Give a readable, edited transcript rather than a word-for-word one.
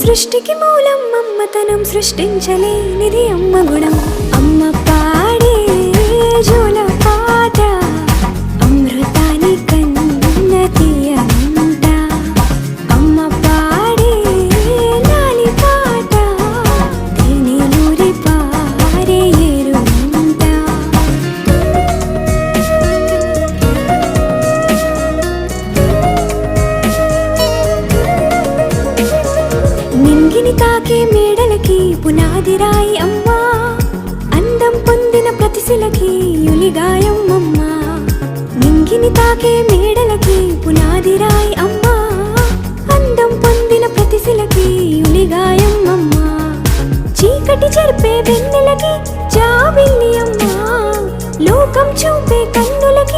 సృష్టికి మూలం అమ్మతనం, సృష్టించలేనిది అమ్మ గుణం. అమ్మ పాడే జోల పాట అమృతాని కన్న తీయంట. అమ్మ పాడే లాలి పాట తేనెలూరి పారే ఏరుంట. నింగిని తాకే మేడలకి పునాది రాయి అమ్మా, అందం పొందిన ప్రతిశిలకి యులిగాయం అమ్మా. నింగిని తాకే మేడలకి పునాది రాయి అమ్మా, అందం పొందిన ప్రతిశిలకి యులిగాయం అమ్మా. చీకటి చెరిపే వెన్నెలకి జాబిల్లి అమ్మా, లోకం చూపే కన్నులకి